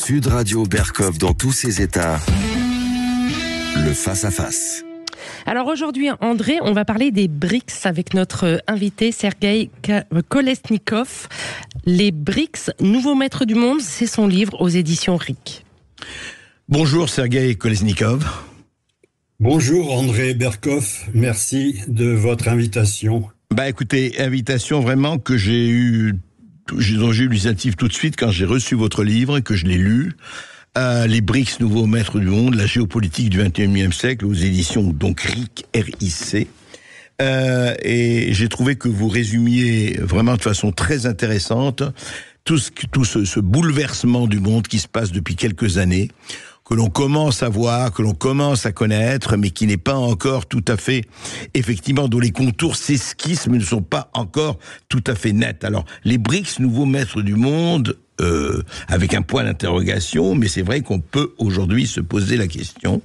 Sud Radio Berkov dans tous ses états. Le face-à-face. Alors aujourd'hui, André, on va parler des BRICS avec notre invité Sergueï Kolesnikov. Les BRICS, nouveaux maîtres du monde, c'est son livre aux éditions RIC. Bonjour Sergueï Kolesnikov. Bonjour André Berkov, merci de votre invitation. Écoutez, invitation vraiment que j'ai eu l'initiative tout de suite quand j'ai reçu votre livre et que je l'ai lu. Les BRICS, nouveaux maîtres du monde, la géopolitique du XXIe siècle, aux éditions donc RIC, R-I-C. Et j'ai trouvé que vous résumiez vraiment de façon très intéressante tout ce bouleversement du monde qui se passe depuis quelques années, que l'on commence à voir, que l'on commence à connaître, mais qui n'est pas encore tout à fait, effectivement, dont les contours s'esquissent, mais ne sont pas encore tout à fait nets. Alors, les BRICS, nouveaux maîtres du monde, avec un point d'interrogation, mais c'est vrai qu'on peut aujourd'hui se poser la question.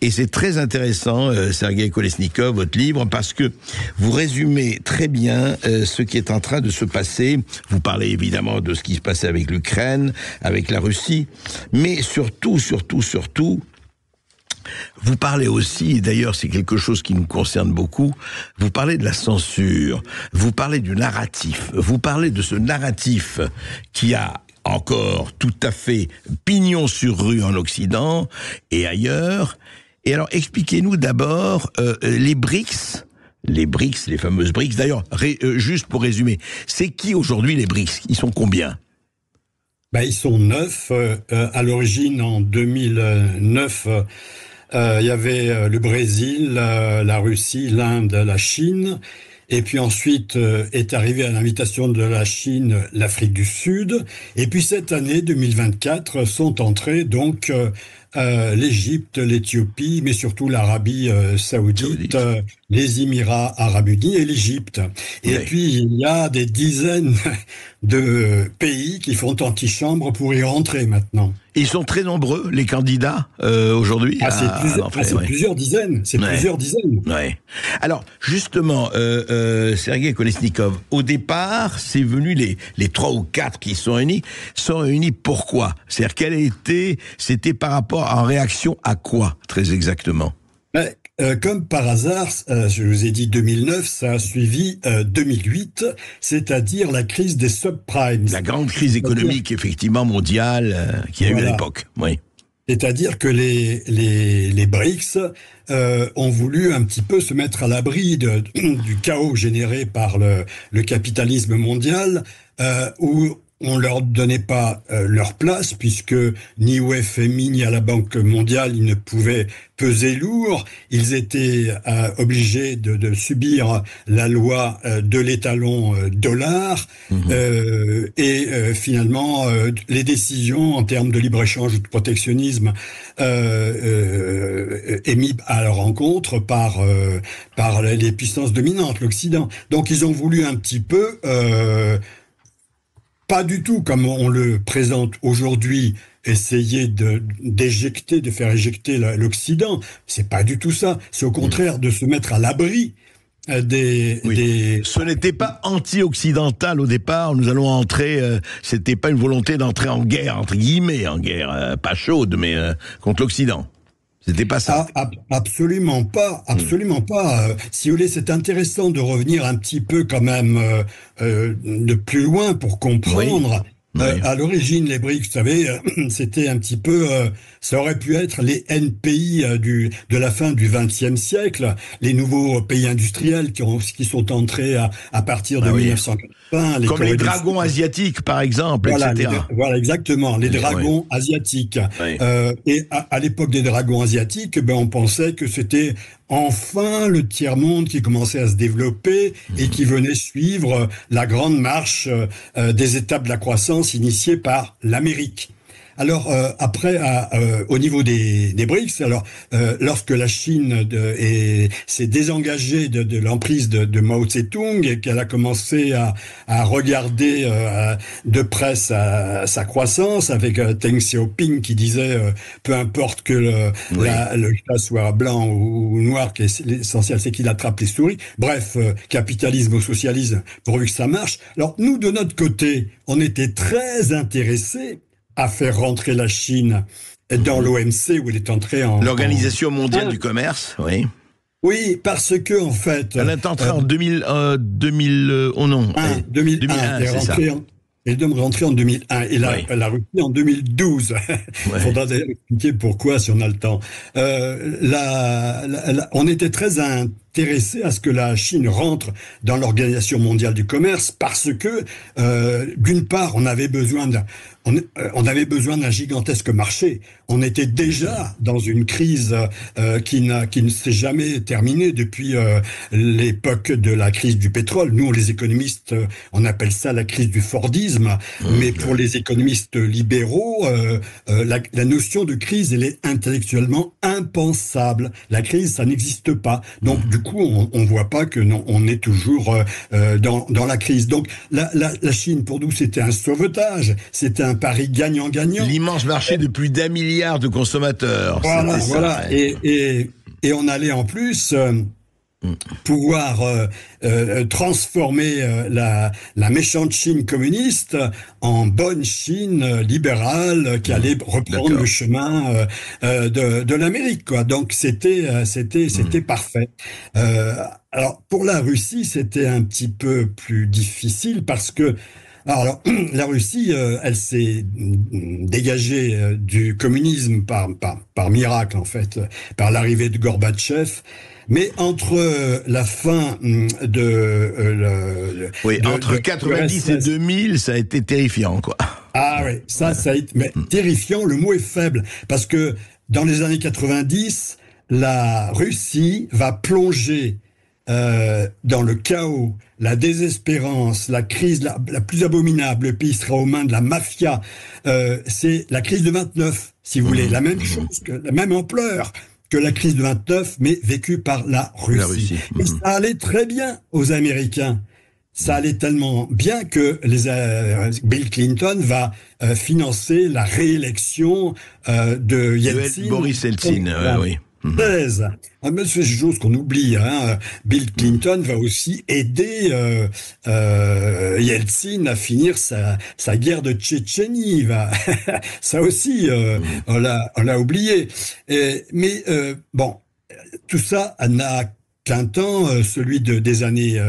Et c'est très intéressant, Sergueï Kolesnikov, votre livre, parce que vous résumez très bien ce qui est en train de se passer. Vous parlez évidemment de ce qui se passait avec l'Ukraine, avec la Russie, mais surtout, vous parlez aussi, et d'ailleurs c'est quelque chose qui nous concerne beaucoup, vous parlez de la censure, vous parlez du narratif, vous parlez de ce narratif qui a encore tout à fait pignon sur rue en Occident et ailleurs. Et alors expliquez-nous d'abord les BRICS, les fameuses BRICS. D'ailleurs, juste pour résumer, c'est qui aujourd'hui les BRICS? Ils sont combien? Ils sont 9. À l'origine, en 2009, il y avait le Brésil, la Russie, l'Inde, la Chine. Et puis ensuite est arrivé à l'invitation de la Chine, l'Afrique du Sud. Et puis cette année, 2024, sont entrés donc l'Égypte, l'Éthiopie, mais surtout l'Arabie saoudite, les Émirats arabes unis et l'Égypte. Et puis il y a des dizaines de pays qui font antichambre pour y rentrer maintenant. Ils sont très nombreux, les candidats, aujourd'hui. C'est plusieurs dizaines. Plusieurs dizaines. Ouais. Alors, justement, Sergueï Kolesnikov, au départ, c'est venu les 3 ou 4 qui sont réunis pourquoi? C'est-à-dire, c'était par rapport, en réaction à quoi, très exactement? Comme par hasard, je vous ai dit 2009, ça a suivi 2008, c'est-à-dire la crise des subprimes. La grande crise économique, effectivement, mondiale, qu'il y a eu à l'époque. Oui. C'est-à-dire que les BRICS ont voulu un petit peu se mettre à l'abri du chaos généré par le capitalisme mondial, où on leur donnait pas leur place, puisque ni au FMI ni à la Banque mondiale ils ne pouvaient peser lourd. Ils étaient obligés de subir la loi de l'étalon dollar. Et finalement, les décisions en termes de libre-échange ou de protectionnisme émis à leur encontre par les puissances dominantes, l'Occident. Donc ils ont voulu un petit peu... pas du tout comme on le présente aujourd'hui, essayer de faire éjecter l'Occident. C'est pas du tout ça. C'est au contraire de se mettre à l'abri des... Ce n'était pas anti-occidental au départ. Nous allons entrer... c'était pas une volonté d'entrer en guerre, entre guillemets, en guerre pas chaude, mais contre l'Occident. C'était pas ça. Absolument pas, absolument pas. Si vous voulez, c'est intéressant de revenir un petit peu quand même de plus loin pour comprendre. À l'origine, les BRICS, vous savez, c'était un petit peu, ça aurait pu être les NPI de la fin du XXe siècle, les nouveaux pays industriels qui sont entrés à partir de 1980. Comme les dragons asiatiques, par exemple, etc. Voilà, exactement, les dragons asiatiques. Et à l'époque des dragons asiatiques, on pensait que c'était enfin le tiers-monde qui commençait à se développer et qui venait suivre la grande marche des étapes de la croissance initiée par l'Amérique. Alors après, au niveau des BRICS, alors lorsque la Chine s'est désengagée de l'emprise de Mao Tse-tung et qu'elle a commencé à regarder de près sa croissance, avec Deng Xiaoping qui disait peu importe que le chat soit blanc ou noir, l'essentiel c'est qu'il attrape les souris. Bref, capitalisme ou socialisme, pourvu que ça marche. Alors nous, de notre côté, on était très intéressés à faire rentrer la Chine dans l'OMC, où il est entré en... L'Organisation mondiale du commerce, oui. Oui, parce que, en fait... Elle est entrée en 2000, oh non. 2001, elle est rentrée elle doit rentrer en 2001 et la Russie en 2012. Il faudra d'ailleurs expliquer pourquoi si on a le temps. On était très intéressé à ce que la Chine rentre dans l'Organisation mondiale du commerce parce que, d'une part, on avait besoin d'un gigantesque marché. On était déjà dans une crise qui ne s'est jamais terminée depuis l'époque de la crise du pétrole. Nous, les économistes, on appelle ça la crise du Fordisme, mais pour les économistes libéraux, la notion de crise, elle est intellectuellement impensable. La crise, ça n'existe pas. Donc, du coup, on voit pas que on est toujours dans la crise. Donc, la Chine, pour nous, c'était un sauvetage, c'était un pari gagnant-gagnant. L'immense marché de plus d'1 milliard de consommateurs. Voilà. Et on allait en plus pouvoir transformer la méchante Chine communiste en bonne Chine libérale qui allait reprendre le chemin de l'Amérique, quoi. Donc c'était parfait. Alors pour la Russie, c'était un petit peu plus difficile parce que alors, la Russie, elle s'est dégagée du communisme par miracle, en fait, par l'arrivée de Gorbatchev. Mais entre la fin entre 90 et 2000, ça a été terrifiant, quoi. Ah oui, ça a été terrifiant, le mot est faible, parce que dans les années 90, la Russie va plonger dans le chaos, la désespérance, la crise la plus abominable. Le pays sera aux mains de la mafia. C'est la crise de 29, si vous voulez, la même chose, la même ampleur que la crise de 29, mais vécue par la Russie. Et ça allait très bien aux Américains. Ça allait tellement bien que Bill Clinton va financer la réélection de Yeltsin. Boris Yeltsin, oui. Mais c'est une chose qu'on oublie. Bill Clinton va aussi aider Yeltsin à finir sa guerre de Tchétchénie. Ça aussi, on l'a oublié. Mais bon, tout ça n'a qu'un temps, celui des années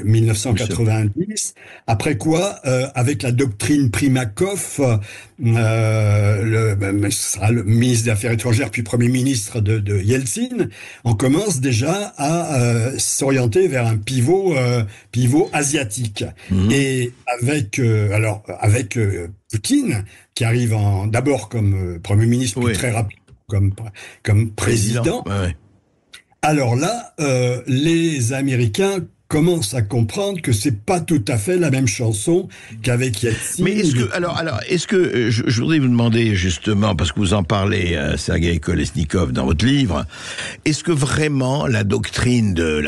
1990. Après quoi, avec la doctrine Primakov, le ministre des Affaires étrangères puis Premier ministre de Yeltsin, on commence déjà à s'orienter vers un pivot asiatique. Et avec Poutine, qui arrive d'abord comme Premier ministre, puis très rapide comme président. Alors là, les Américains commencent à comprendre que c'est pas tout à fait la même chanson qu'avec Yeltsin. Mais est-ce que je voudrais vous demander justement, parce que vous en parlez, Sergueï Kolesnikov, dans votre livre, est-ce que vraiment la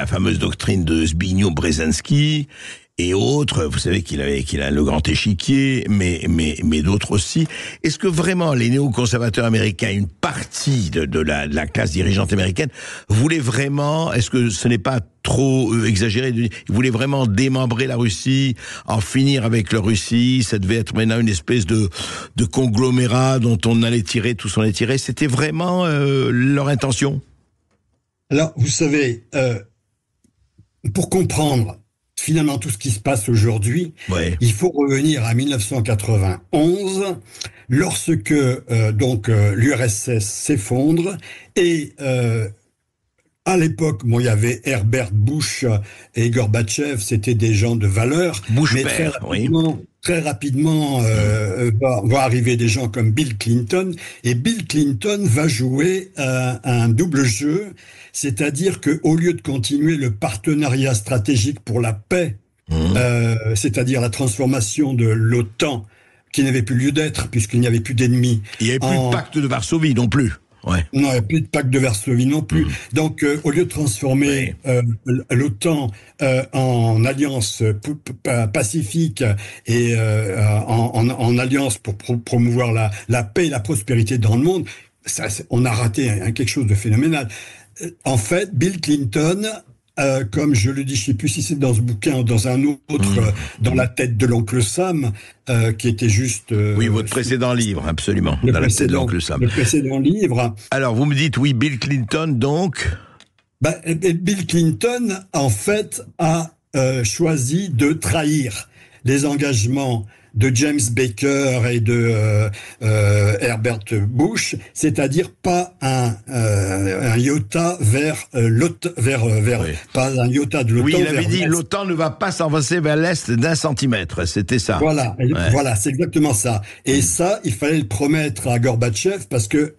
fameuse doctrine de Zbigniew Brzezinski et autres, vous savez qu'il a le grand échiquier, mais d'autres aussi. Est-ce que vraiment les néoconservateurs américains, une partie de la classe dirigeante américaine, voulaient vraiment, est-ce que ce n'est pas trop exagéré, ils voulaient vraiment démembrer la Russie, en finir avec la Russie, ça devait être maintenant une espèce de conglomérat dont on allait tirer tout ce qu'on allait tirer, c'était vraiment leur intention? Alors, vous savez, pour comprendre finalement tout ce qui se passe aujourd'hui, il faut revenir à 1991, lorsque l'URSS s'effondre et à l'époque, il y avait Herbert Bush et Gorbatchev, c'était des gens de valeur. Bush père, très rapidement, vont arriver des gens comme Bill Clinton, et Bill Clinton va jouer un double jeu, c'est-à-dire que au lieu de continuer le partenariat stratégique pour la paix, c'est-à-dire la transformation de l'OTAN, qui n'avait plus lieu d'être puisqu'il n'y avait plus d'ennemis. Il n'y avait plus de pacte de Varsovie non plus. Non, il n'y a plus de pacte de Varsovie non plus. Donc, au lieu de transformer l'OTAN en alliance pacifique et en alliance pour promouvoir la paix et la prospérité dans le monde, on a raté quelque chose de phénoménal. En fait, Bill Clinton comme je le dis, je ne sais plus si c'est dans ce bouquin ou dans un autre, dans la tête de l'oncle Sam, qui était juste... oui, votre précédent livre, absolument, dans la tête de l'oncle Sam. Le précédent livre. Alors, vous me dites, oui, Bill Clinton, donc... Bill Clinton, en fait, a choisi de trahir les engagements de James Baker et de Herbert Bush, c'est-à-dire pas un iota vers l'OTAN, oui. Pas un iota de l'OTAN. Oui, il avait dit l'OTAN ne va pas s'avancer vers l'est d'1 centimètre, c'était ça. Voilà, ouais. Voilà, c'est exactement ça. Et ça, il fallait le promettre à Gorbatchev parce que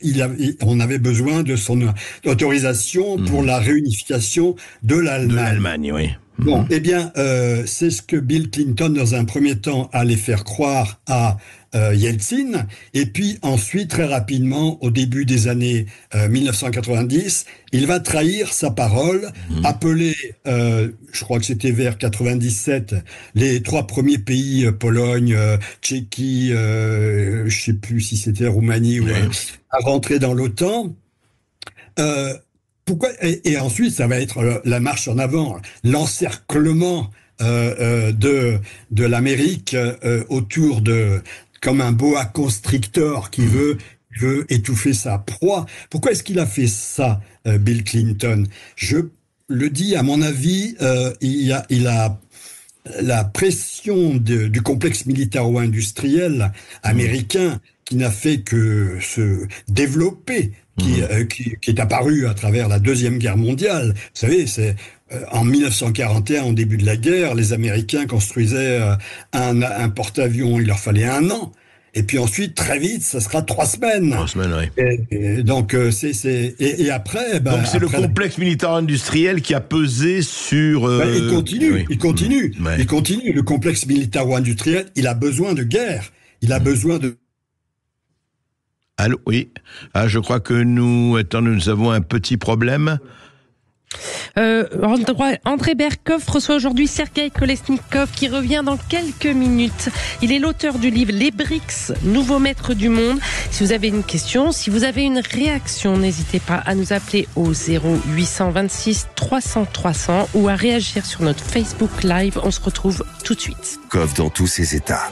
on avait besoin de son autorisation pour la réunification de l'Allemagne. De l'Allemagne, oui. Bon, eh bien, c'est ce que Bill Clinton, dans un premier temps, allait faire croire à Yeltsin, et puis ensuite, très rapidement, au début des années 1990, il va trahir sa parole, appeler, je crois que c'était vers 97, les 3 premiers pays, Pologne, Tchéquie, je sais plus si c'était Roumanie, ou, à rentrer dans l'OTAN. Pourquoi et ensuite, ça va être la marche en avant, l'encerclement de l'Amérique autour de, comme un boa constrictor qui veut étouffer sa proie. Pourquoi est-ce qu'il a fait ça, Bill Clinton? Je le dis, à mon avis, il a la pression du complexe militaro-industriel américain qui n'a fait que se développer, qui est apparu à travers la Deuxième Guerre mondiale. Vous savez, c'est en 1941, au début de la guerre, les Américains construisaient un porte-avions, il leur fallait 1 an. Et puis ensuite, très vite, ça sera 3 semaines. 3 semaines, oui. Et donc, et après... donc c'est le complexe militaro-industriel qui a pesé sur... il continue. Il continue. Le complexe militaro-industriel, il a besoin de guerre. Il a besoin de... Allô, oui. Ah, je crois que nous avons un petit problème. André Berkov reçoit aujourd'hui Sergueï Kolesnikov qui revient dans quelques minutes. Il est l'auteur du livre Les BRICS, nouveaux maîtres du monde. Si vous avez une question, si vous avez une réaction, n'hésitez pas à nous appeler au 0826 300 300 ou à réagir sur notre Facebook Live. On se retrouve tout de suite. Kov dans tous ses états.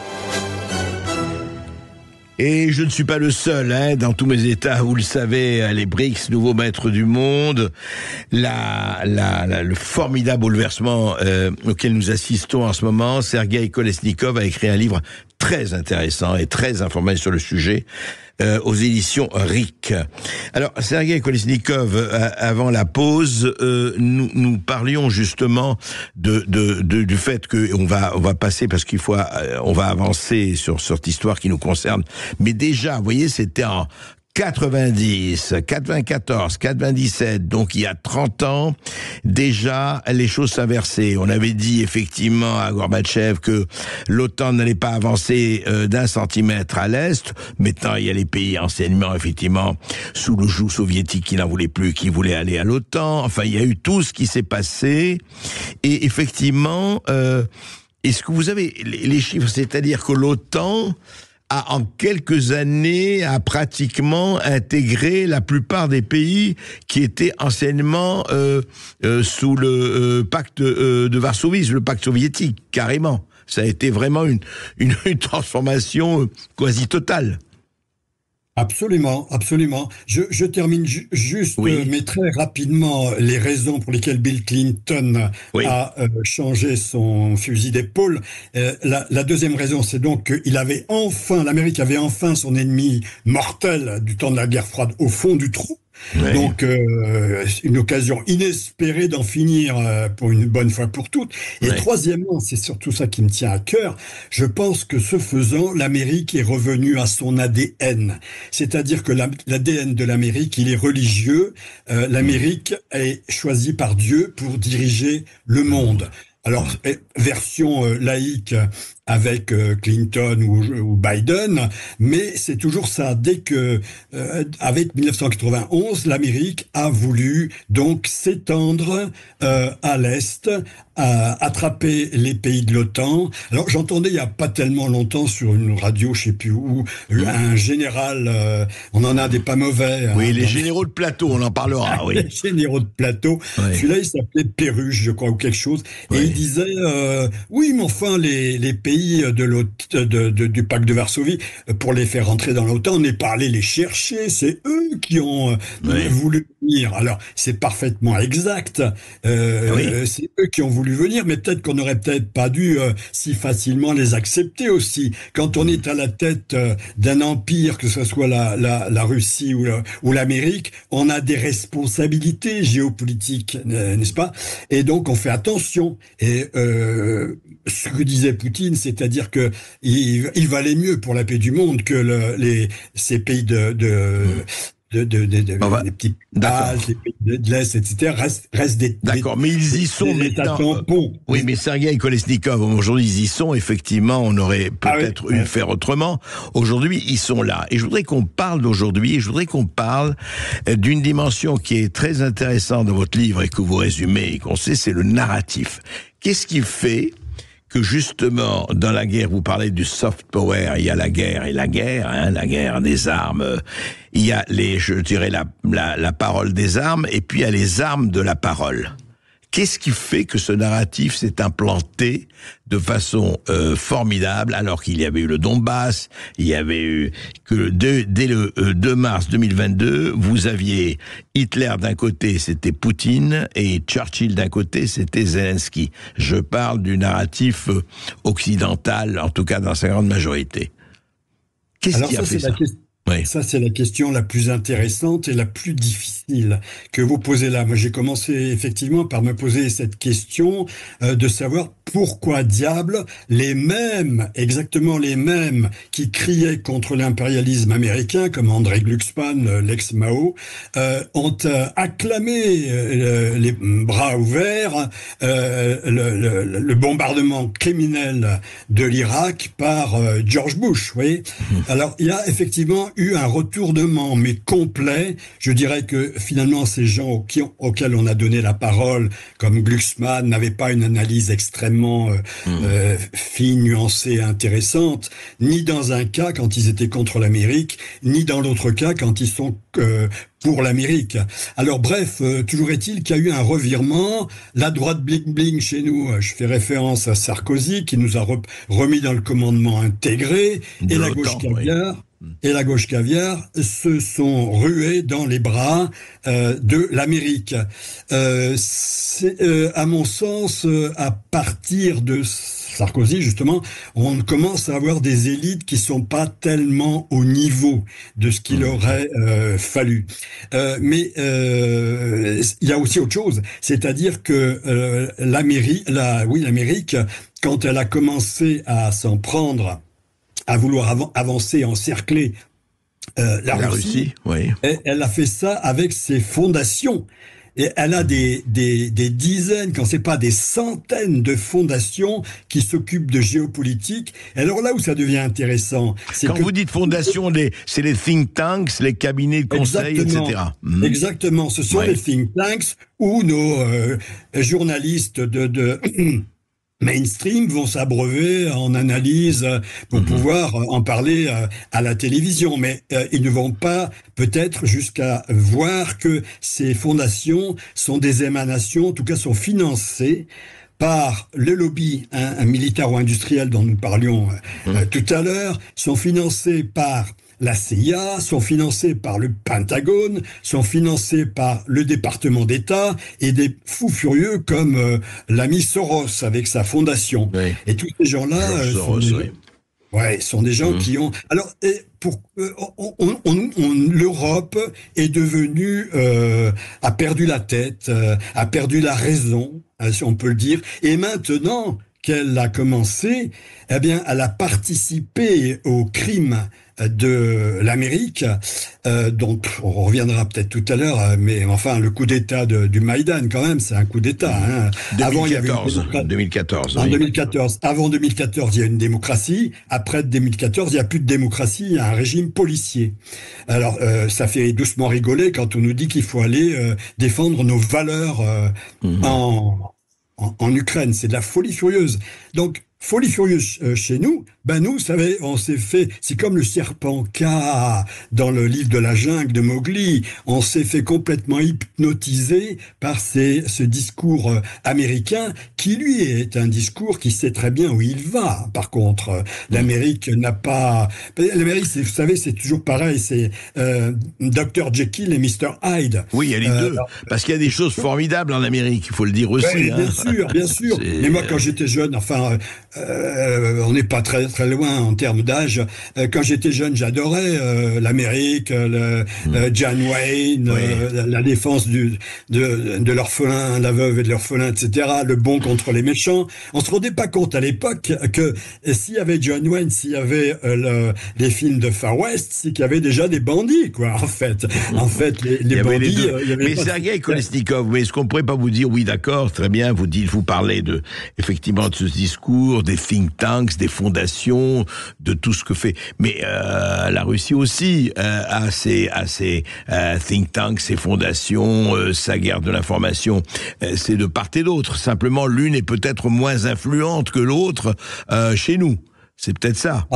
Et je ne suis pas le seul, dans tous mes états, vous le savez, les BRICS, nouveaux maîtres du monde, le formidable bouleversement auquel nous assistons en ce moment. Sergueï Kolesnikov a écrit un livre très intéressant et très informel sur le sujet, aux éditions RIC. Alors, Sergueï Kolesnikov, avant la pause, nous parlions justement du fait que on va passer, parce qu'il faut, on va avancer sur cette histoire qui nous concerne. Mais déjà, vous voyez, c'était en 90, 94, 97, donc il y a 30 ans, déjà, les choses s'inversaient. On avait dit effectivement à Gorbatchev que l'OTAN n'allait pas avancer d'1 centimètre à l'est. Maintenant, il y a les pays anciennement, effectivement, sous le joug soviétique qui n'en voulaient plus, qui voulaient aller à l'OTAN. Enfin, il y a eu tout ce qui s'est passé. Et effectivement, est-ce que vous avez les chiffres? C'est-à-dire que l'OTAN en quelques années, a pratiquement intégré la plupart des pays qui étaient anciennement sous le pacte de Varsovie, le pacte soviétique, carrément. Ça a été vraiment une transformation quasi totale. Absolument, absolument. Je termine juste, mais très rapidement, les raisons pour lesquelles Bill Clinton a changé son fusil d'épaule. La deuxième raison, c'est donc l'Amérique avait enfin son ennemi mortel du temps de la guerre froide au fond du trou. Ouais. Donc, une occasion inespérée d'en finir pour une bonne fois pour toutes. Et troisièmement, c'est surtout ça qui me tient à cœur, je pense que ce faisant, l'Amérique est revenue à son ADN. C'est-à-dire que l'ADN de l'Amérique, il est religieux. L'Amérique est choisie par Dieu pour diriger le monde. Alors, version laïque, avec Clinton ou Biden, mais c'est toujours ça. Dès que, avec 1991, l'Amérique a voulu donc s'étendre à l'Est, attraper les pays de l'OTAN. Alors j'entendais il y a pas tellement longtemps sur une radio, je sais plus où, un général, on en a des pas mauvais. Oui, les généraux de plateau, on en parlera. Oui. Les généraux de plateau. Oui. Celui-là, il s'appelait Perruche, je crois, ou quelque chose. Et il disait, oui, mais enfin, les pays du pacte de Varsovie, pour les faire rentrer dans l'OTAN, on n'est pas allé les chercher. C'est eux qui ont voulu venir. Alors, c'est parfaitement exact. C'est eux qui ont voulu venir, mais peut-être qu'on n'aurait peut-être pas dû si facilement les accepter aussi. Quand on est à la tête d'un empire, que ce soit la Russie ou l'Amérique, on a des responsabilités géopolitiques, n'est-ce pas? Et donc on fait attention. Et ce que disait Poutine, c'est-à-dire que il valait mieux pour la paix du monde que ces pays des petits bases, des pays de l'Est, etc., restent des... D'accord, mais ils y sont maintenant. Oui, mais Sergueï Kolesnikov, aujourd'hui, ils y sont, effectivement, on aurait peut-être eu faire autrement. Aujourd'hui, ils sont là. Et je voudrais qu'on parle d'aujourd'hui, je voudrais qu'on parle d'une dimension qui est très intéressante dans votre livre et que vous résumez et qu'on sait, c'est le narratif. Qu'est-ce qui fait que justement, dans la guerre, vous parlez du soft power, il y a la guerre et la guerre des armes, il y a je dirais la parole des armes, et puis il y a les armes de la parole. Qu'est-ce qui fait que ce narratif s'est implanté de façon formidable, alors qu'il y avait eu le Donbass, il y avait eu que dès le 2 mars 2022, vous aviez Hitler d'un côté, c'était Poutine, et Churchill d'un côté, c'était Zelensky. Je parle du narratif occidental, en tout cas dans sa grande majorité. Qu'est-ce qui a fait ça ? Oui. Ça, c'est la question la plus intéressante et la plus difficile que vous posez là. Moi, j'ai commencé effectivement par me poser cette question de savoir pourquoi diable exactement les mêmes qui criaient contre l'impérialisme américain, comme André Glucksmann, l'ex-Mao, ont acclamé les bras ouverts le bombardement criminel de l'Irak par George Bush. Vous voyez ? Alors, il y a effectivement eu un retournement, mais complet. Je dirais que finalement, ces gens auxquels on a donné la parole, comme Glucksmann, n'avaient pas une analyse extrêmement fine, nuancée, intéressante, ni dans un cas quand ils étaient contre l'Amérique, ni dans l'autre cas quand ils sont pour l'Amérique. Alors bref, toujours est-il qu'il y a eu un revirement. La droite bling-bling chez nous, je fais référence à Sarkozy, qui nous a remis dans le commandement intégré, et la gauche caviar. Et la gauche caviar se sont rués dans les bras de l'Amérique. À mon sens, à partir de Sarkozy, justement, on commence à avoir des élites qui sont pas tellement au niveau de ce qu'il aurait fallu. Mais il y a aussi autre chose, c'est-à-dire que l'Amérique, quand elle a commencé à s'en prendre, à vouloir avancer, encercler la Russie, oui. Elle a fait ça avec ses fondations. Et elle a des dizaines, quand c'est pas des centaines de fondations qui s'occupent de géopolitique. Et alors là où ça devient intéressant, c'est quand vous dites fondations, c'est les think tanks, les cabinets de conseil, etc. Exactement, ce sont les think tanks où nos journalistes de mainstream vont s'abreuver en analyse pour pouvoir en parler à la télévision. Mais ils ne vont pas peut-être jusqu'à voir que ces fondations sont des émanations, en tout cas sont financées par le lobby militaro-industriel dont nous parlions tout à l'heure, sont financées par la CIA, sont financés par le Pentagone, sont financés par le département d'État et des fous furieux comme l'ami Soros avec sa fondation. Oui. Et tous ces gens-là sont des gens qui ont... Alors, l'Europe est devenue... a perdu la tête, a perdu la raison, si on peut le dire, et maintenant qu'elle a commencé, eh bien, elle a participé au crime de l'Amérique, dont on reviendra peut-être tout à l'heure, mais enfin le coup d'État du Maïdan quand même, c'est un coup d'État. Hein. 2014. En 2014. Avant 2014, il y a une démocratie. Après 2014, il n'y a plus de démocratie, il y a un régime policier. Alors, ça fait doucement rigoler quand on nous dit qu'il faut aller défendre nos valeurs en Ukraine. C'est de la folie furieuse. Donc, folie furieuse chez nous, nous, vous savez, on s'est fait, c'est comme le serpent K dans le livre de la jungle de Mowgli, on s'est fait complètement hypnotiser par ce discours américain qui, lui, est un discours qui sait très bien où il va. Par contre, l'Amérique n'a pas... L'Amérique, vous savez, c'est toujours pareil, c'est Dr. Jekyll et Mr. Hyde. Oui, il y a les deux, parce qu'il y a des choses formidables en Amérique, il faut le dire aussi. Oui, bien sûr. Mais moi, quand j'étais jeune, enfin... on n'est pas très loin en termes d'âge. Quand j'étais jeune, j'adorais l'Amérique, John Wayne, la défense de l'orphelin, la veuve et de l'orphelin, etc. Le bon contre les méchants. On se rendait pas compte à l'époque que s'il y avait John Wayne, s'il y avait les films de Far West, c'est qu'il y avait déjà des bandits, quoi. En fait, les bandits. Mais Sergueï Kolesnikov, mais est-ce qu'on pourrait pas vous dire, oui, d'accord, très bien, vous parlez effectivement de ce discours, des think tanks, des fondations, de tout ce que fait. Mais la Russie aussi a ses think tanks, ses fondations, sa guerre de l'information. C'est de part et d'autre. Simplement, l'une est peut-être moins influente que l'autre chez nous. C'est peut-être ça.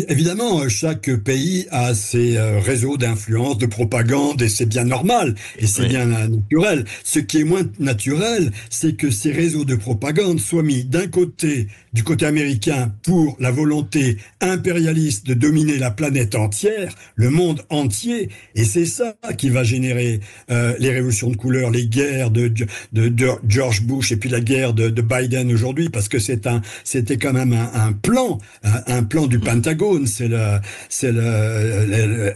Évidemment, chaque pays a ses réseaux d'influence, de propagande, et c'est bien normal, et c'est bien naturel. Ce qui est moins naturel, c'est que ces réseaux de propagande soient mis du côté américain, pour la volonté impérialiste de dominer la planète entière, le monde entier, et c'est ça qui va générer les révolutions de couleur, les guerres de George Bush, et puis la guerre de Biden aujourd'hui, parce que c'était quand même un plan du Pentagone, c'est le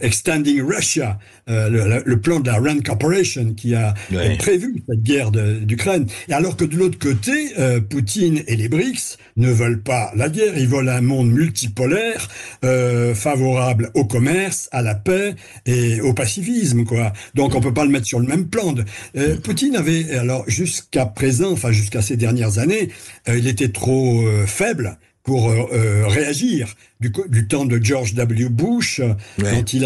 Extending Russia, le plan de la Rand Corporation qui a prévu cette guerre d'Ukraine. Et alors que de l'autre côté, Poutine et les BRICS ne veulent pas la guerre, ils veulent un monde multipolaire, favorable au commerce, à la paix et au pacifisme, quoi. Donc on peut pas le mettre sur le même plan. Poutine avait, alors jusqu'à présent, enfin jusqu'à ces dernières années, il était trop faible pour réagir du temps de George W. Bush, quand il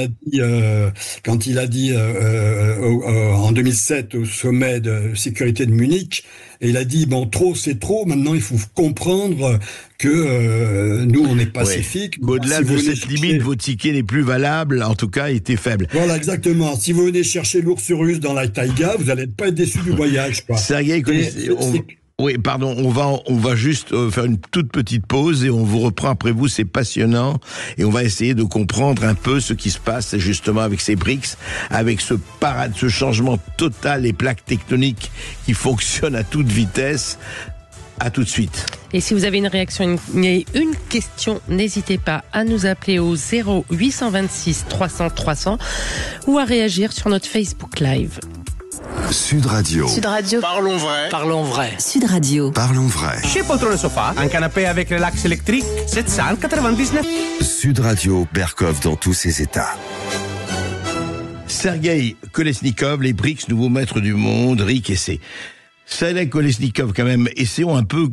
a dit en 2007 au sommet de sécurité de Munich, et il a dit trop c'est trop, maintenant il faut comprendre que nous on est pacifique. Au-delà de cette limite, vos tickets les plus valables, en tout cas, étaient faibles. Voilà, exactement. Si vous venez chercher l'ours russe dans la taïga, vous n'allez pas être déçu du voyage, quoi. Sergueï Oui, pardon, on va juste faire une toute petite pause et on vous reprend après vous, c'est passionnant et on va essayer de comprendre un peu ce qui se passe justement avec ces BRICS, avec ce changement total des plaques tectoniques qui fonctionnent à toute vitesse. À tout de suite. Et si vous avez une réaction, une question, n'hésitez pas à nous appeler au 0826 300 300 ou à réagir sur notre Facebook Live. Sud Radio. Parlons vrai. Sud Radio. Parlons vrai. Chez Poltrone Sofa, un canapé avec relax électrique, 799. Sud Radio, Berkov dans tous ses états. Sergueï Kolesnikov, les BRICS, nouveaux maîtres du monde, Rick et c'est. Sergueï Kolesnikov, quand même, essayons un peu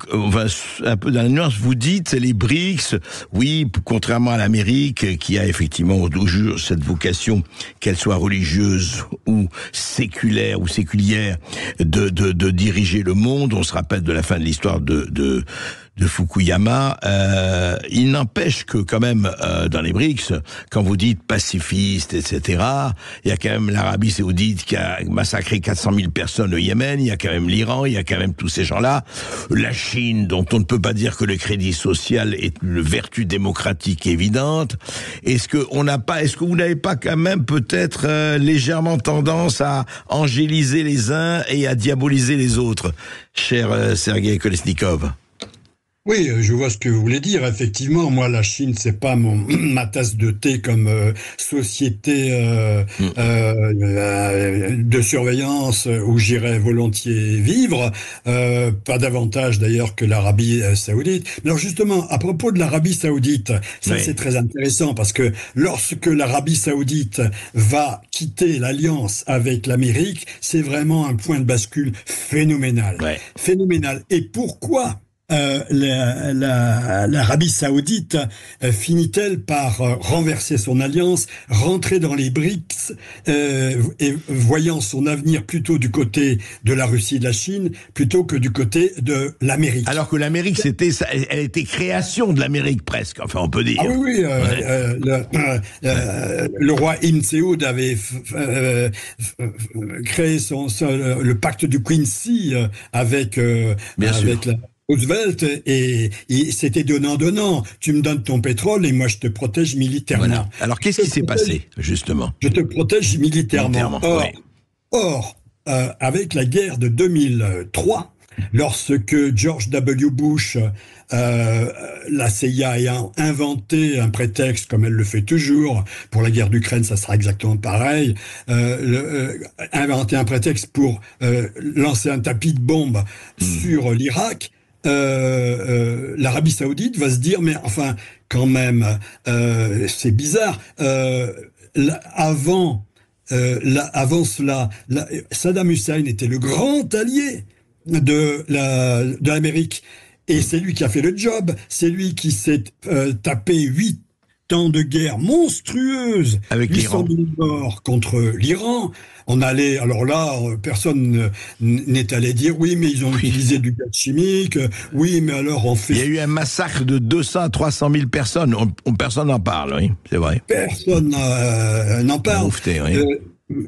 dans la nuance. Vous dites, les BRICS, oui, contrairement à l'Amérique, qui a effectivement toujours cette vocation, qu'elle soit religieuse ou séculaire ou séculière, de diriger le monde. On se rappelle de la fin de l'histoire de Fukuyama. Il n'empêche que quand même dans les BRICS, quand vous dites pacifiste, etc., il y a quand même l'Arabie Saoudite qui a massacré 400 000 personnes au Yémen, il y a quand même l'Iran, il y a quand même tous ces gens-là, la Chine, dont on ne peut pas dire que le crédit social est une vertu démocratique évidente. Est-ce que vous n'avez pas quand même peut-être légèrement tendance à angéliser les uns et à diaboliser les autres, cher Sergueï Kolesnikov? Oui, je vois ce que vous voulez dire. Effectivement, moi, la Chine, c'est pas ma tasse de thé comme société de surveillance où j'irais volontiers vivre. Pas davantage d'ailleurs que l'Arabie Saoudite. Mais alors justement, à propos de l'Arabie Saoudite, ça c'est très intéressant parce que lorsque l'Arabie Saoudite va quitter l'alliance avec l'Amérique, c'est vraiment un point de bascule phénoménal. Phénoménal. Et pourquoi l'Arabie Saoudite finit-elle par renverser son alliance, rentrer dans les BRICS et voyant son avenir plutôt du côté de la Russie et de la Chine plutôt que du côté de l'Amérique. Alors que l'Amérique, elle était création de l'Amérique presque, enfin on peut dire. Ah oui, le roi Ibn Saoud avait créé le pacte du Quincy avec la Roosevelt, et c'était donnant-donnant. Tu me donnes ton pétrole et moi je te protège militairement. Voilà. Alors qu'est-ce qui s'est passé, justement? Je te protège militairement. Or, avec la guerre de 2003, lorsque George W. Bush, la CIA ayant inventé un prétexte, comme elle le fait toujours, pour la guerre d'Ukraine, ça sera exactement pareil, inventé un prétexte pour lancer un tapis de bombes sur l'Irak, l'Arabie Saoudite va se dire, mais enfin, quand même, c'est bizarre. Avant cela, Saddam Hussein était le grand allié de l'Amérique. Et c'est lui qui a fait le job. C'est lui qui s'est tapé 8 ans de guerre monstrueuse, avec 800 000 morts contre l'Iran. On allait, alors là, personne n'est allé dire oui, mais ils ont utilisé du gaz chimique. Oui, mais alors on fait. Il y a eu un massacre de 200 à 300 000 personnes. Personne n'en parle, oui, c'est vrai. Personne n'en parle. Oufté, oui.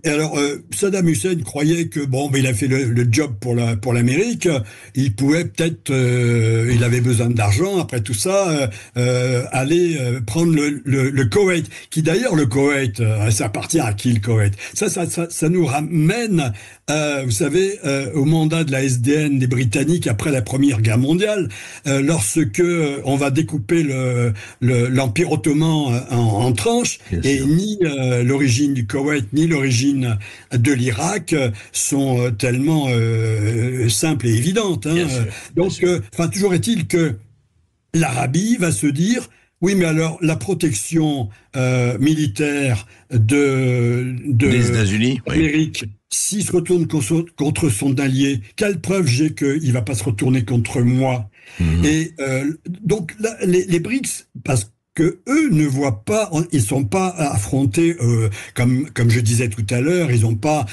Et alors, Saddam Hussein croyait que mais il a fait le job pour l'Amérique. Il pouvait peut-être, il avait besoin d'argent après tout ça, aller prendre le Koweït. Qui d'ailleurs, le Koweït, ça appartient à qui le Koweït? Ça nous ramène, vous savez, au mandat de la SDN des Britanniques après la Première Guerre mondiale, lorsque on va découper l'Empire ottoman en tranches, et ni l'origine du Koweït ni l'origine de l'Irak sont tellement simples et évidentes. Hein. Donc, toujours est-il que l'Arabie va se dire, oui, mais alors la protection militaire des États-Unis, l'Amérique, s'il se retourne contre son allié, quelle preuve j'ai qu'il va pas se retourner contre moi? Et donc là, les BRICS, parce que eux ne voient pas, ils sont pas affrontés comme je disais tout à l'heure, ils sont pas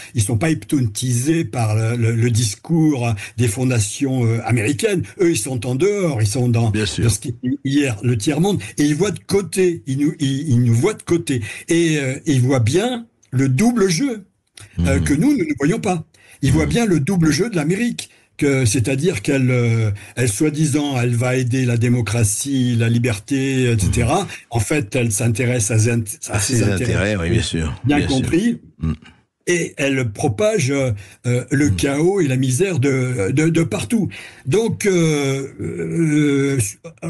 hypnotisés par le discours des fondations américaines. Eux, ils sont en dehors, ils sont dans ce qui est hier le tiers-monde, et ils voient de côté, ils nous voient de côté, et ils voient bien le double jeu que nous ne voyons pas. Ils voient bien le double jeu de l'Amérique. C'est-à-dire qu'elle soi-disant, elle va aider la démocratie, la liberté, etc. En fait, elle s'intéresse à ses intérêts, oui, bien sûr. Bien compris. Et elle propage le chaos et la misère de partout. Donc,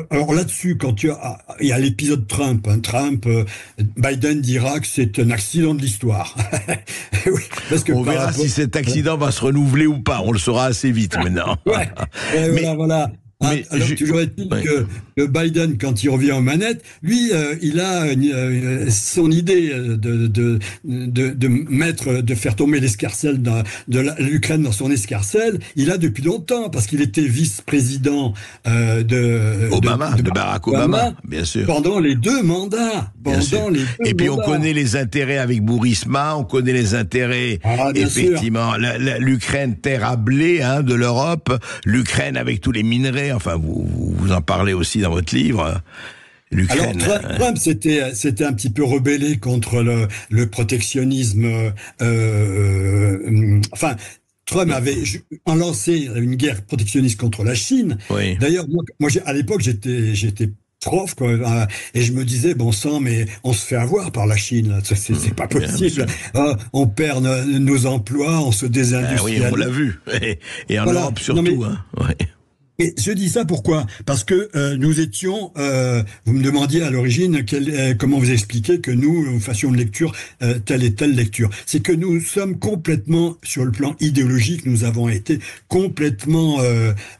alors là-dessus, quand il y a l'épisode Trump, Biden dira que c'est un accident de l'histoire. Oui, parce que on verra si cet accident va se renouveler ou pas. On le saura assez vite maintenant. Voilà. Alors, toujours est-il que Biden, quand il revient aux manettes, lui, il a son idée de faire tomber l'escarcelle de l'Ukraine dans son escarcelle. Il a depuis longtemps, parce qu'il était vice-président de Barack Obama, bien sûr. Pendant les 2 mandats. Et puis on connaît les intérêts avec Burisma, on connaît les intérêts, effectivement, l'Ukraine terre à blé de l'Europe, l'Ukraine avec tous les minerais. Enfin, vous en parlez aussi dans votre livre. l'Ukraine. Alors Trump s'était un petit peu rebellé contre le protectionnisme. Trump avait lancé une guerre protectionniste contre la Chine. Oui. D'ailleurs, moi à l'époque, j'étais prof, quoi, et je me disais, bon sang, mais on se fait avoir par la Chine, c'est pas possible. On perd nos emplois, on se désindustrialise. Oui, on l'a vu. Et en Europe surtout. Et je dis ça pourquoi? Parce que nous étions, vous me demandiez à l'origine comment vous expliquer que nous fassions une lecture, telle et telle lecture. C'est que nous sommes complètement, sur le plan idéologique, nous avons été complètement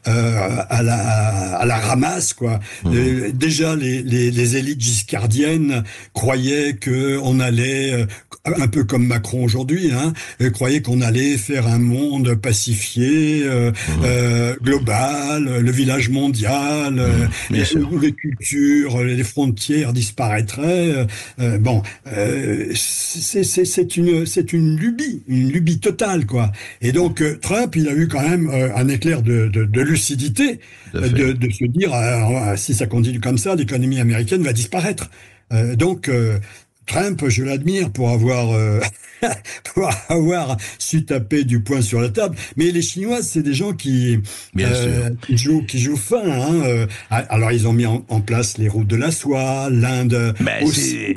à la ramasse, quoi. Déjà, les élites giscardiennes croyaient que on allait, un peu comme Macron aujourd'hui, croyaient qu'on allait faire un monde pacifié, global, le village mondial, les cultures, les frontières disparaîtraient. C'est une lubie totale, quoi. Et donc Trump, il a eu quand même un éclair de lucidité, de se dire si ça continue comme ça, l'économie américaine va disparaître. Trump, je l'admire pour avoir su taper du poing sur la table. Mais les Chinois, c'est des gens qui jouent fin. Alors ils ont mis en place les routes de la soie, l'Inde.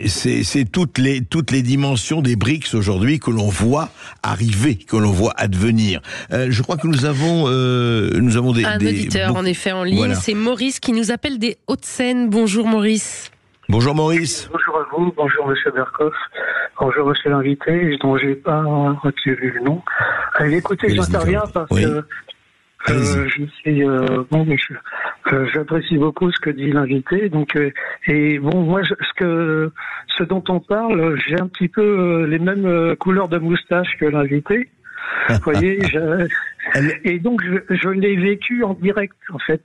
C'est toutes les dimensions des BRICS aujourd'hui que l'on voit arriver, que l'on voit advenir. Je crois que nous avons un auditeur en effet en ligne. Voilà. C'est Maurice qui nous appelle des Hauts-de-Seine. Bonjour Maurice. Bonjour Maurice. Bonjour à vous, bonjour Monsieur Berkoff, bonjour Monsieur l'invité, dont j'ai pas retenu le nom. Écoutez, j'interviens parce que je suis j'apprécie beaucoup ce que dit l'invité. Donc moi ce dont on parle, j'ai un petit peu les mêmes couleurs de moustache que l'invité. Vous voyez, et donc je l'ai vécu en direct. En fait,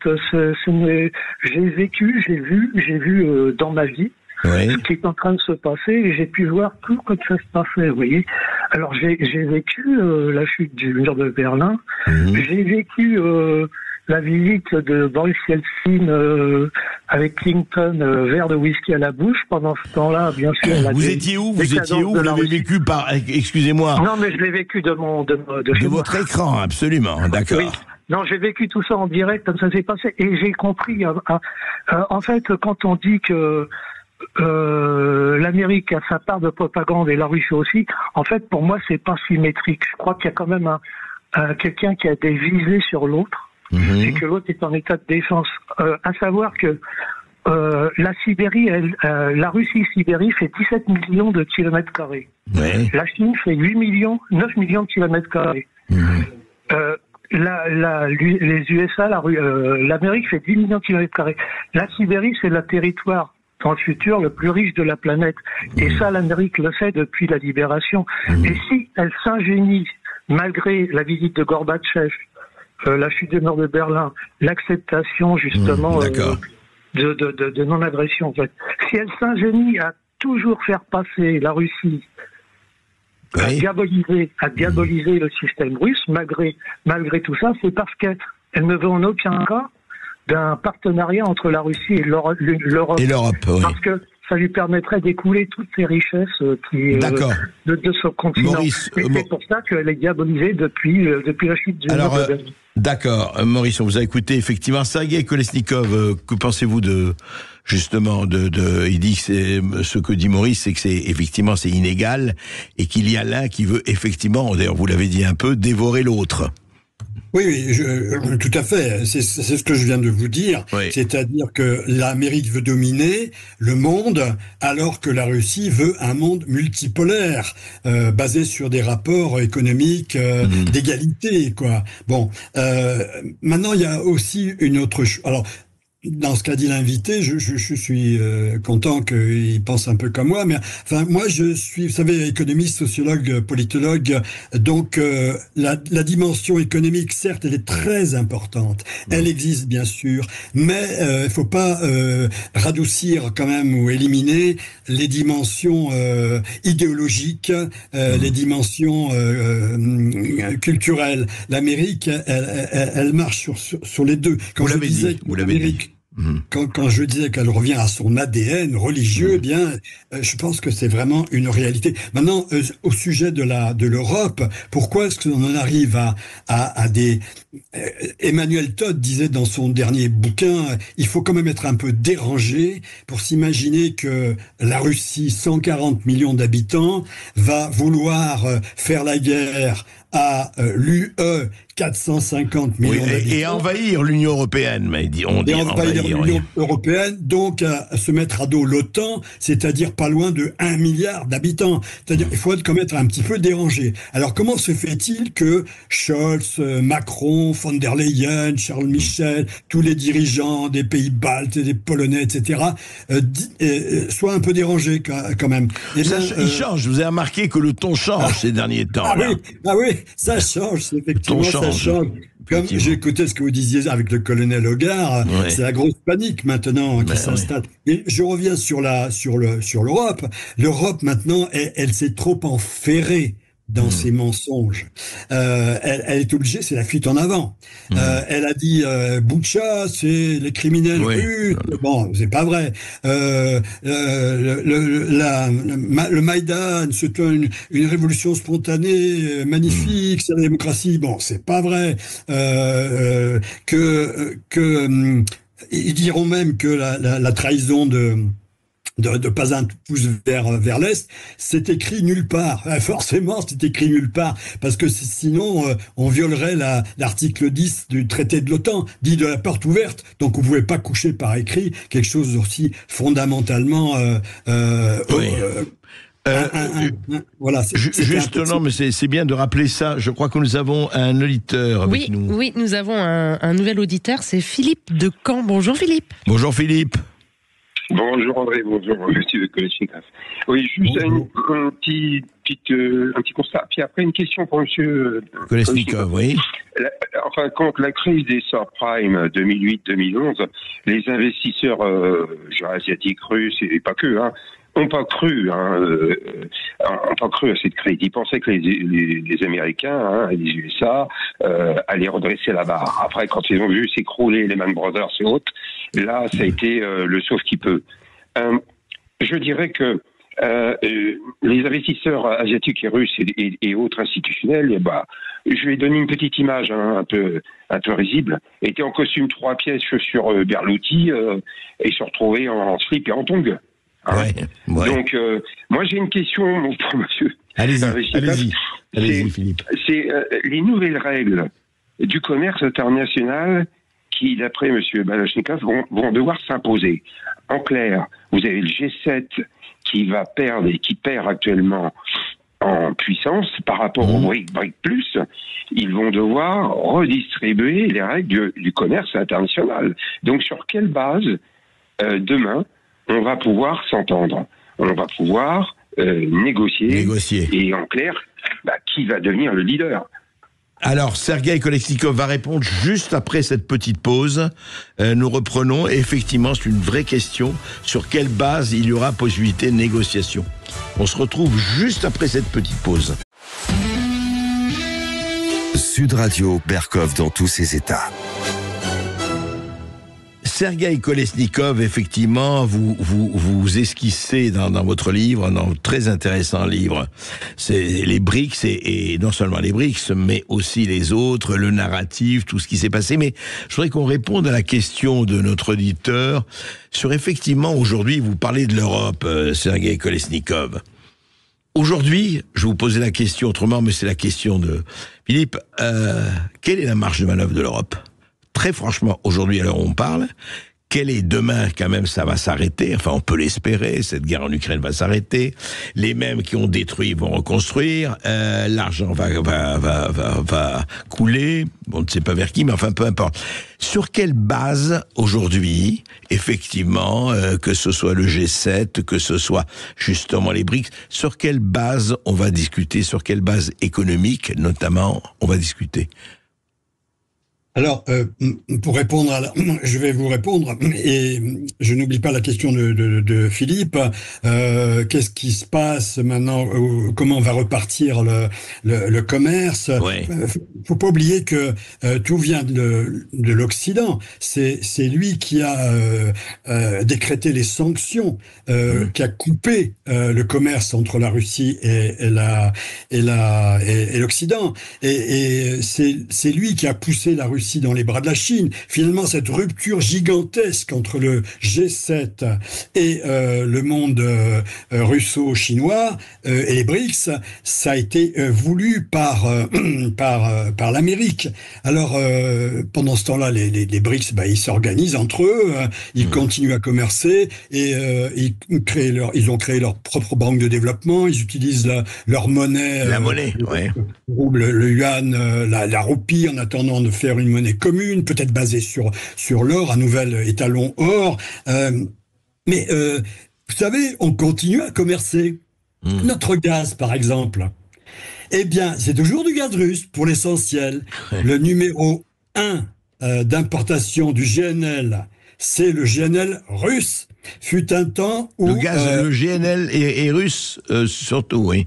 j'ai vu dans ma vie ce qui est en train de se passer, et j'ai pu voir tout comme ça se passait. Vous voyez. Alors j'ai vécu la chute du mur de Berlin. J'ai vécu la visite de Boris Yeltsin avec Clinton, verre de whisky à la bouche. Pendant ce temps-là, bien sûr. Vous étiez où? Vous l'avez vécu par... Excusez-moi. Non, mais je l'ai vécu de votre écran, absolument. D'accord. Oui. Non, j'ai vécu tout ça en direct, comme ça s'est passé. Et j'ai compris, en fait, quand on dit que l'Amérique a sa part de propagande et la Russie aussi, en fait, pour moi, c'est pas symétrique. Je crois qu'il y a quand même quelqu'un qui a des visées sur l'autre. Et que l'autre est en état de défense. À savoir que la Sibérie, la Russie-Sibérie fait 17 millions de kilomètres carrés. La Chine fait 9 millions de kilomètres carrés. Les USA, l'Amérique fait 10 millions de kilomètres carrés. La Sibérie, c'est le territoire dans le futur le plus riche de la planète. Et ça, l'Amérique le sait depuis la libération. Et si elle s'ingénie, malgré la visite de Gorbatchev, la chute du mur de Berlin, l'acceptation justement de non-agression. En fait. Si elle s'ingénie à toujours faire passer la Russie, à diaboliser le système russe, malgré tout ça, c'est parce qu'elle ne veut en aucun cas d'un partenariat entre la Russie et l'Europe. Parce que ça lui permettrait d'écouler toutes ces richesses de ce continent. Maurice, et c'est pour ça qu'elle est diabolisée depuis la chute du mur de Berlin. D'accord, Maurice, on vous a écouté effectivement. Sergueï Kolesnikov, que pensez-vous il dit que ce que dit Maurice, c'est que effectivement c'est inégal et qu'il y a l'un qui veut effectivement, d'ailleurs vous l'avez dit un peu, dévorer l'autre. Oui, tout à fait. C'est ce que je viens de vous dire. Oui. C'est-à-dire que l'Amérique veut dominer le monde, alors que la Russie veut un monde multipolaire, basé sur des rapports économiques d'égalité, quoi. Bon, maintenant il y a aussi une autre chose. Alors, dans ce qu'a dit l'invité, je suis content qu'il pense un peu comme moi, mais enfin moi je suis, vous savez, économiste, sociologue, politologue, donc la dimension économique, certes, elle est très importante, elle existe bien sûr, mais il faut pas radoucir quand même ou éliminer les dimensions idéologiques, les dimensions culturelles. L'Amérique, elle marche sur les deux. Vous l'avez dit. Quand je disais qu'elle revient à son ADN religieux, eh bien, je pense que c'est vraiment une réalité. Maintenant, au sujet de l'Europe, pourquoi est-ce qu'on en arrive à des... Emmanuel Todd disait dans son dernier bouquin, il faut quand même être un peu dérangé pour s'imaginer que la Russie, 140 millions d'habitants, va vouloir faire la guerre à l'UE 450 millions d'habitants. Et envahir l'Union européenne, mais on dit envahir l'Union européenne, donc à se mettre à dos l'OTAN, c'est-à-dire pas loin de 1 milliard d'habitants. C'est-à-dire il faut être quand même être un petit peu dérangé. Alors comment se fait-il que Scholz, Macron, von der Leyen, Charles Michel, tous les dirigeants des pays baltes, des Polonais, etc., soient un peu dérangés quand même? Et ça, il change. Vous avez remarqué que le ton change ces derniers temps. Ah oui, ça change, effectivement, ça change. Comme j'ai écouté ce que vous disiez avec le colonel Hogar, c'est la grosse panique maintenant qui s'installe. Et je reviens sur l'Europe. L'Europe maintenant, elle s'est trop enferrée dans ses mensonges. Elle est obligée, c'est la fuite en avant. Elle a dit Boucha, c'est les criminels russes. Bon, c'est pas vrai. Le Maïdan, c'est une révolution spontanée, magnifique, c'est la démocratie. Bon, c'est pas vrai. Ils diront même que la trahison de pas un pouce vers l'Est, c'est écrit nulle part. Forcément, c'est écrit nulle part, parce que sinon, on violerait l'article 10 du traité de l'OTAN, dit de la porte ouverte. Donc, vous pouvez pas coucher par écrit quelque chose aussi fondamentalement... voilà. Justement, mais c'est bien de rappeler ça. Je crois que nous avons un auditeur avec nous. Oui, nous avons un nouvel auditeur, c'est Philippe de Caen. Bonjour Philippe. Bonjour Philippe. Bonjour André, bonjour monsieur de Kolesnikov. Oui, juste un petit constat. Puis après, une question pour monsieur Kolesnikov, oui. Enfin, contre la crise des subprimes 2008-2011, les investisseurs asiatiques, russes et pas que, n'ont pas cru à cette crise. Ils pensaient que les Américains, les USA, allaient redresser la barre. Après, quand ils ont vu s'écrouler Lehman Brothers et autres, là, ça a été le sauve qui peut. Je dirais que les investisseurs asiatiques et russes et autres institutionnels, je vais donner une petite image un peu risible, étaient en costume 3 pièces, chaussures Berluti, et se retrouvaient en slip et en tongs. Donc, moi j'ai une question pour monsieur. Allez-y, Philippe. C'est les nouvelles règles du commerce international qui, d'après monsieur Balachnikov, vont devoir s'imposer. En clair, vous avez le G7 qui va perdre et qui perd actuellement en puissance par rapport au BRIC Plus. Ils vont devoir redistribuer les règles du commerce international. Donc, sur quelle base demain on va pouvoir s'entendre, on va pouvoir négocier. Et en clair, qui va devenir le leader? Alors, Sergueï Kolesnikov va répondre juste après cette petite pause. Nous reprenons. Et effectivement, c'est une vraie question. Sur quelle base il y aura possibilité de négociation? On se retrouve juste après cette petite pause. Sud Radio, Berkov dans tous ses états. Sergueï Kolesnikov, effectivement, vous esquissez dans votre livre, dans un très intéressant livre, c'est les BRICS et non seulement les BRICS, mais aussi les autres, le narratif, tout ce qui s'est passé. Mais je voudrais qu'on réponde à la question de notre auditeur sur effectivement, aujourd'hui, vous parlez de l'Europe, Sergueï Kolesnikov. Aujourd'hui, je vais vous poser la question autrement, mais c'est la question de Philippe. Quelle est la marge de manœuvre de l'Europe ? Très franchement, aujourd'hui, à l'heure où on parle, quelle est demain, quand même, ça va s'arrêter. Enfin, on peut l'espérer, cette guerre en Ukraine va s'arrêter. Les mêmes qui ont détruit vont reconstruire. L'argent va couler. On ne sait pas vers qui, mais enfin, peu importe. Sur quelle base, aujourd'hui, effectivement, que ce soit le G7, que ce soit justement les BRICS, sur quelle base on va discuter, sur quelle base économique, notamment, on va discuter? Alors, pour répondre je vais vous répondre, et je n'oublie pas la question de Philippe. Qu'est-ce qui se passe maintenant? Comment va repartir le commerce? Faut pas oublier que tout vient de l'Occident. C'est lui qui a décrété les sanctions, qui a coupé le commerce entre la Russie et l'Occident. Et c'est lui qui a poussé la Russie Russie dans les bras de la Chine. Finalement, cette rupture gigantesque entre le G7 et le monde russo-chinois et les BRICS, ça a été voulu par l'Amérique. Alors, pendant ce temps-là, les BRICS, ils s'organisent entre eux, ils continuent à commercer et ils ont créé leur propre banque de développement, ils utilisent leur monnaie, le yuan, la roupie, en attendant de faire une monnaie commune, peut-être basée sur l'or, un nouvel étalon or. Mais vous savez, on continue à commercer. Notre gaz, par exemple, eh bien, c'est toujours du gaz russe pour l'essentiel. Le numéro 1 d'importation du GNL, c'est le GNL russe. Fut un temps où... Le GNL est russe, surtout, oui.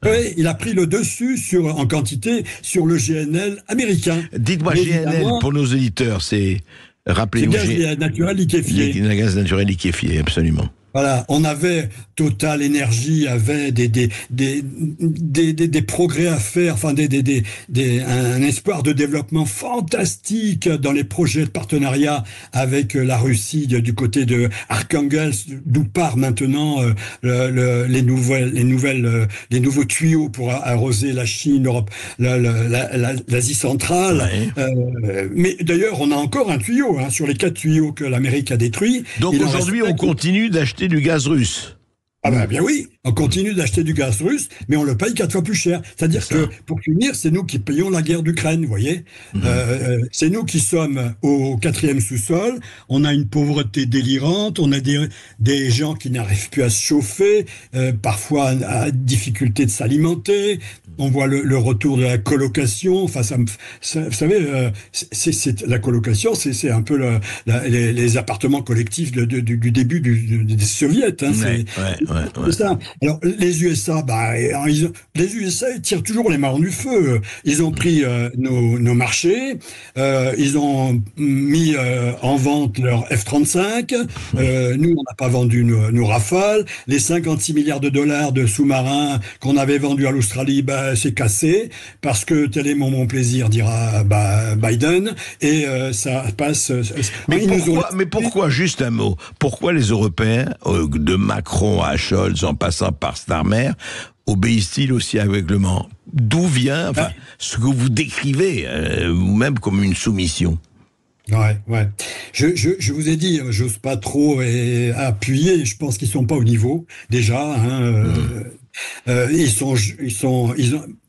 Oui, il a pris le dessus en quantité sur le GNL américain. Dites-moi, GNL, pour nos auditeurs, c'est... Rappelez-vous. C'est gaz naturel liquéfié. Le gaz naturel liquéfié, absolument. Voilà, on avait Total Energy avait des progrès à faire, enfin un espoir de développement fantastique dans les projets de partenariat avec la Russie du côté de Arkhangelsk, d'où part maintenant les nouveaux tuyaux pour arroser la Chine, l'Europe, l'Asie centrale. Ouais. Mais d'ailleurs, on a encore un tuyau sur les 4 tuyaux que l'Amérique a détruits. Donc aujourd'hui, on continue d'acheter du gaz russe. Ah ben bien oui, on continue d'acheter du gaz russe, mais on le paye 4 fois plus cher. C'est-à-dire que, pour finir, c'est nous qui payons la guerre d'Ukraine, vous voyez. C'est nous qui sommes au 4e sous-sol, on a une pauvreté délirante, on a des gens qui n'arrivent plus à se chauffer, parfois à difficulté de s'alimenter, on voit le retour de la colocation, enfin, vous savez, la colocation, c'est un peu les appartements collectifs du début des soviets, c'est ça. Alors, les USA, les USA, ils tirent toujours les marrons du feu. Ils ont pris nos marchés, ils ont mis en vente leur F-35. Nous, on n'a pas vendu nos Rafales. Les 56 milliards de dollars de sous-marins qu'on avait vendus à l'Australie, c'est cassé, parce que tel est mon plaisir, dira Biden, et ça passe... Mais pourquoi, juste un mot, pourquoi les Européens, de Macron à Scholz, en passant par Starmer, obéissent-ils aussi aveuglement? D'où vient ce que vous décrivez vous-même comme une soumission? Ouais. Je vous ai dit, j'ose pas trop appuyer. Je pense qu'ils sont pas au niveau déjà.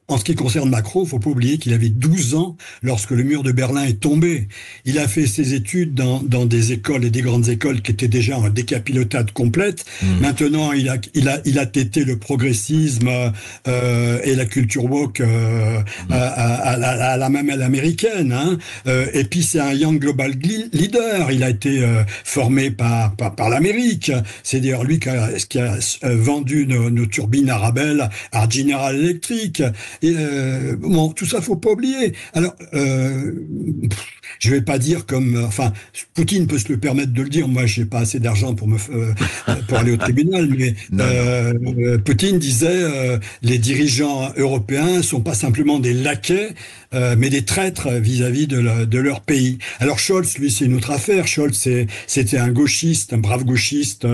En ce qui concerne Macron, il faut pas oublier qu'il avait 12 ans lorsque le mur de Berlin est tombé. Il a fait ses études dans des écoles et des grandes écoles qui étaient déjà en décapotade complète. Maintenant, il a tété le progressisme et la culture woke à la mamelle américaine. Et puis c'est un young global leader. Il a été formé par l'Amérique. C'est d'ailleurs lui qui a vendu nos turbines Arabelle à General Electric. Et tout ça, faut pas oublier. Alors, je vais pas dire Poutine peut se le permettre de le dire. Moi, j'ai pas assez d'argent pour aller au tribunal, mais Poutine disait les dirigeants européens sont pas simplement des laquais, mais des traîtres vis-à-vis de leur pays. Alors Scholz, lui, c'est une autre affaire. Scholz, c'était un gauchiste, un brave gauchiste,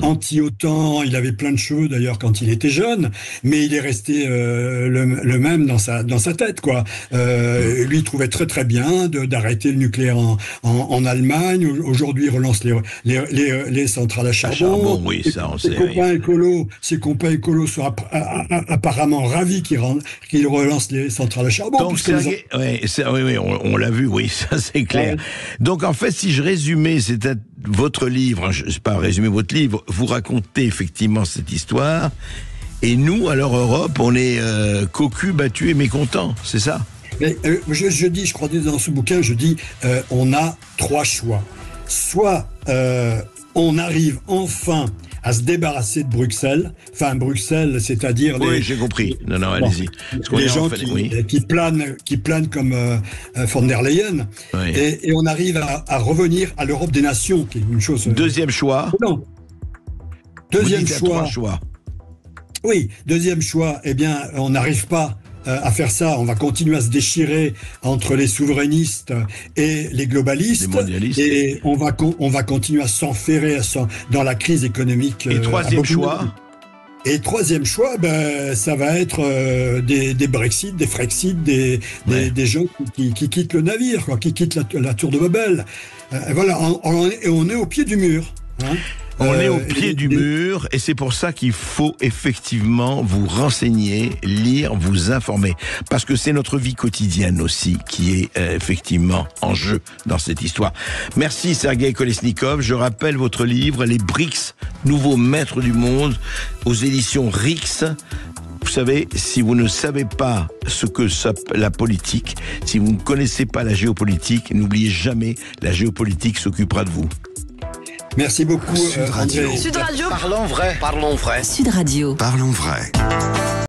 anti-OTAN. Il avait plein de cheveux d'ailleurs quand il était jeune, mais il est resté le même dans sa tête, quoi. Lui, il trouvait très très bien d'arrêter le nucléaire en Allemagne. Aujourd'hui, il relance les centrales à charbon. Oui, ça, on sait. Ses copains écolos sont apparemment ravis qu'il relance les centrales à charbon. Donc, oui, on l'a vu, oui, ça c'est clair. Donc, en fait, si je résumais, c'était votre livre, je ne sais pas résumer votre livre, vous racontez effectivement cette histoire, et nous, alors Europe, on est cocus, battus et mécontents, c'est ça? Mais, je dis, je crois dans ce bouquin, on a 3 choix. Soit on arrive enfin à se débarrasser de Bruxelles. Enfin, Bruxelles, c'est-à-dire oui, j'ai compris. Non, allez-y. Les gens qui planent comme von der Leyen. Oui. Et on arrive à revenir à l'Europe des nations, qui est une chose... Deuxième choix. Non. Deuxième choix. Oui, deuxième choix. Eh bien, on n'arrive pas à faire ça. On va continuer à se déchirer entre les souverainistes et les globalistes. Les mondialistes. Et on va continuer à s'enferrer dans la crise économique. Et troisième choix. Et troisième choix, ça va être des Brexit, des Frexit, des gens qui quittent le navire, quoi, qui quittent la tour de Babel. Voilà, on est au pied du mur. Hein. On est au pied du mur, et c'est pour ça qu'il faut effectivement vous renseigner, lire, vous informer. Parce que c'est notre vie quotidienne aussi qui est effectivement en jeu dans cette histoire. Merci Sergueï Kolesnikov. Je rappelle votre livre, Les BRICS, nouveaux maîtres du monde, aux éditions RIX. Vous savez, si vous ne savez pas ce que la politique, si vous ne connaissez pas la géopolitique, n'oubliez jamais, la géopolitique s'occupera de vous. Merci beaucoup, Sud Radio. André. Sud Radio. Parlons vrai. Sud Radio. Parlons vrai.